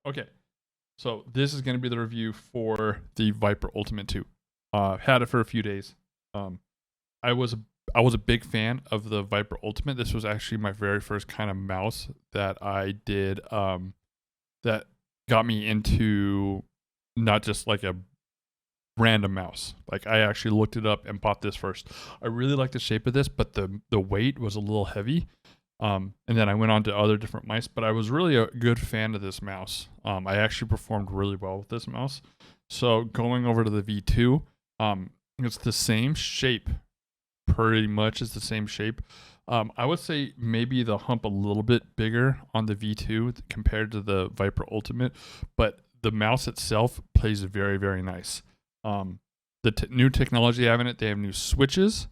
Okay, so this is going to be the review for the Viper Ultimate 2. Had it for a few days. Um, I was a big fan of the Viper Ultimate. This was actually my very first kind of mouse that I did. That got me into not just like a random mouse. Like I actually looked it up and bought this first. I really like the shape of this, but the weight was a little heavy. And then I went on to other different mice, but I was really a good fan of this mouse. I actually performed really well with this mouse. So going over to the V2, it's the same shape, pretty much it's the same shape. I would say maybe the hump a little bit bigger on the V2 compared to the Viper Ultimate, but the mouse itself plays very, very nice. The new technology they have in it, they have new switches.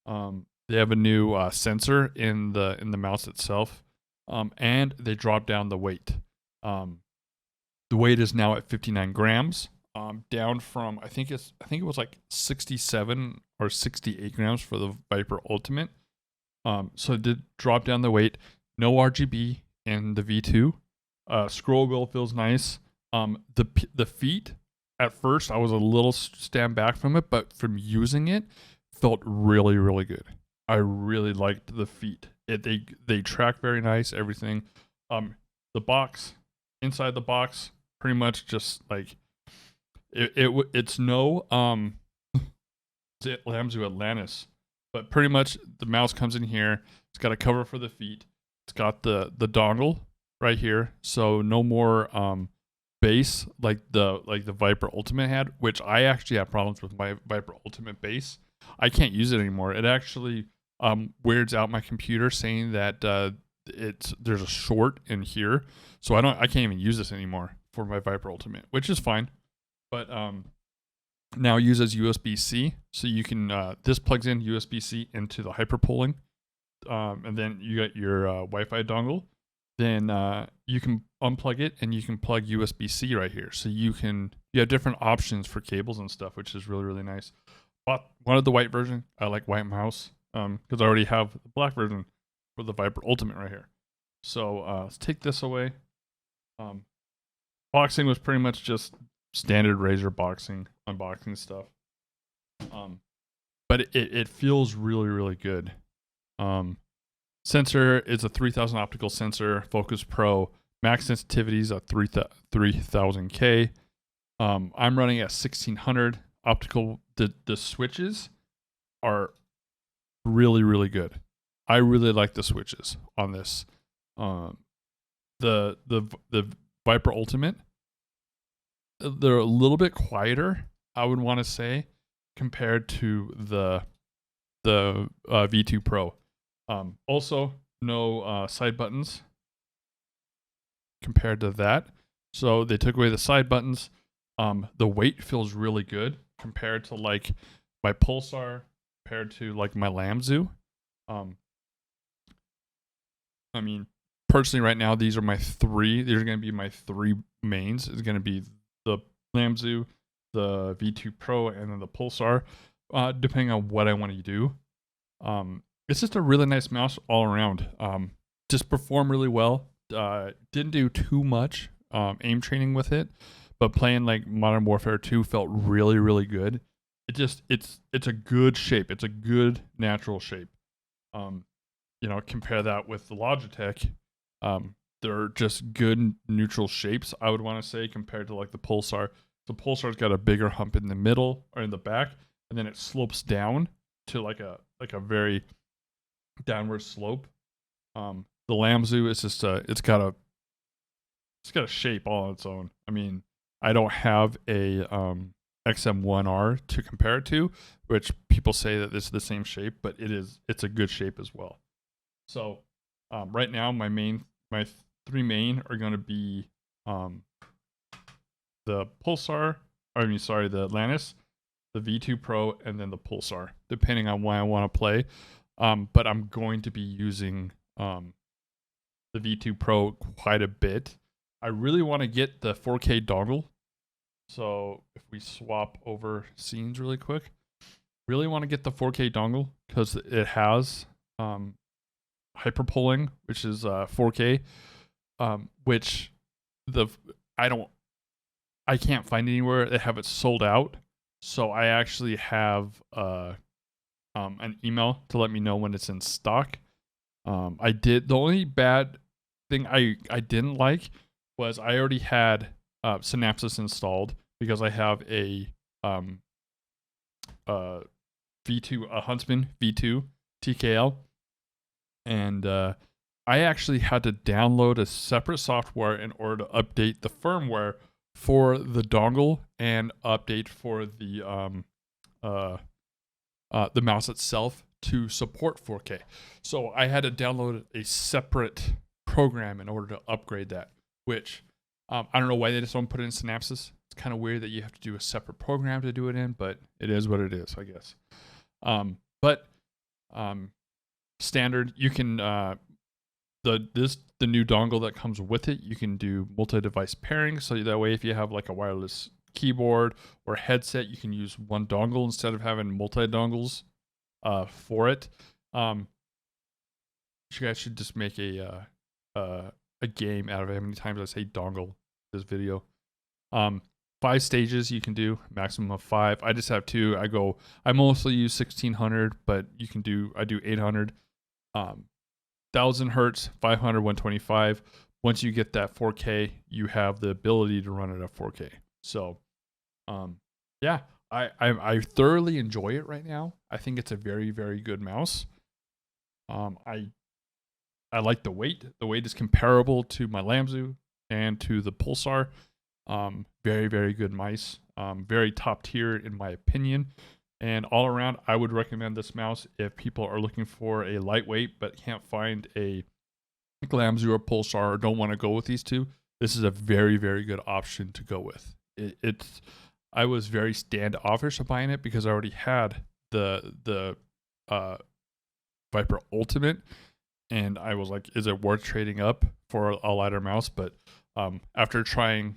They have a new sensor in the mouse itself, and they drop down the weight. The weight is now at 59 grams, down from I think it was like 67 or 68 grams for the Viper Ultimate. So it did drop down the weight. No RGB in the V2. Scroll wheel feels nice. The feet, at first I was a little stand back from it, but from using it, felt really, really good. I really liked the feet. They track very nice. Everything. The box, inside the box, pretty much just like it's no Lamzu Atlantis, but pretty much the mouse comes in here. It's got a cover for the feet. It's got the dongle right here, so no more base like the Viper Ultimate had, which I actually have problems with my Viper Ultimate base. I can't use it anymore. It actually weirds out my computer, saying that there's a short in here, so I can't even use this anymore for my Viper Ultimate, which is fine. But now it uses USB-C, so you can this plugs in USB-C into the hyperpolling, and then you got your Wi-Fi dongle. Then you can unplug it and you can plug USB-C right here, so you have different options for cables and stuff, which is really, really nice. But wanted the white version. I like white mouse because I already have the black version for the Viper Ultimate right here. So let's take this away. Boxing was pretty much just standard Razer unboxing stuff. But it feels really, really good. Sensor is a 3000 optical sensor, Focus Pro. Max sensitivity is at 3000K. I'm running at 1600 optical. The switches are really, really good. I really like the switches on this. The Viper Ultimate, they're a little bit quieter, I would want to say, compared to the V2 Pro. Also, no side buttons compared to that. So they took away the side buttons. The weight feels really good compared to like my Pulsar, compared to like my Lamzu. I mean, personally right now, these are my three. These are going to be my three mains. It's going to be the Lamzu, the V2 Pro, and then the Pulsar, depending on what I want to do. It's just a really nice mouse all around. Just performed really well. Didn't do too much aim training with it, but playing like Modern Warfare 2 felt really, really good. It's a good shape. It's a good natural shape. Compare that with the Logitech. They're just good neutral shapes, I would want to say, compared to like the Pulsar. The Pulsar's got a bigger hump in the middle or in the back, and then it slopes down to like a very downward slope. The Lamzu is just it's got a shape all on its own. I mean, I don't have a XM1R to compare it to, which people say that it's the same shape, but it's a good shape as well. So right now my three main are going to be the Atlantis, the V2 Pro, and then the Pulsar, depending on what I want to play. But I'm going to be using the V2 Pro quite a bit. I really want to get the 4K dongle. So if we swap over scenes really quick, really want to get the 4K dongle because it has hyperpolling, which is 4K, which I can't find anywhere they have it sold out. So I actually have an email to let me know when it's in stock. The only bad thing I didn't like was I already had Synapses installed because I have a Huntsman V2 TKL, and I actually had to download a separate software in order to update the firmware for the dongle and update for the mouse itself to support 4K. So I had to download a separate program in order to upgrade that, which I don't know why they just don't put it in Synapses. It's kind of weird that you have to do a separate program to do it in, but it is what it is, I guess. But standard, you can the new dongle that comes with it, you can do multi-device pairing, so that way if you have like a wireless keyboard or headset, you can use one dongle instead of having multi-dongles for it. You guys should just make a game out of it. How many times I say dongle this video? 5 stages you can do, maximum of 5. I just have 2. I mostly use 1600, but I do 800. 1000 hertz, 500, 125. Once you get that 4K, you have the ability to run it at 4K. So, yeah, I thoroughly enjoy it right now. I think it's a very, very good mouse. I like the weight. The weight is comparable to my Lamzu and to the Pulsar. Very, very good mice. Very top tier in my opinion. And all around, I would recommend this mouse if people are looking for a lightweight but can't find a Lamzu or Pulsar or don't want to go with these two. This is a very, very good option to go with. I was very standoffish of buying it because I already had the Viper Ultimate, and I was like, is it worth trading up for a lighter mouse? But after trying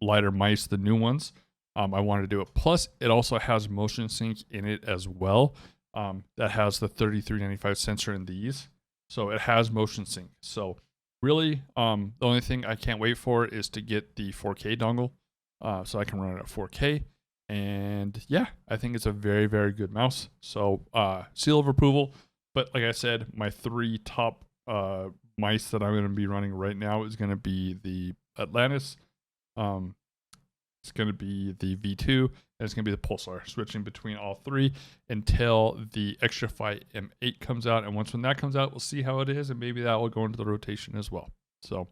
lighter mice, the new ones, I wanted to do it. Plus, it also has motion sync in it as well. That has the 3395 sensor in these. So it has motion sync. So really, the only thing I can't wait for is to get the 4K dongle so I can run it at 4K. And yeah, I think it's a very, very good mouse. So seal of approval. But like I said, my 3 top mice that I'm going to be running right now is going to be the Atlantis. It's going to be the V2, and it's going to be the Pulsar, switching between all 3 until the Extrafy M8 comes out. And when that comes out, we'll see how it is, and maybe that will go into the rotation as well. So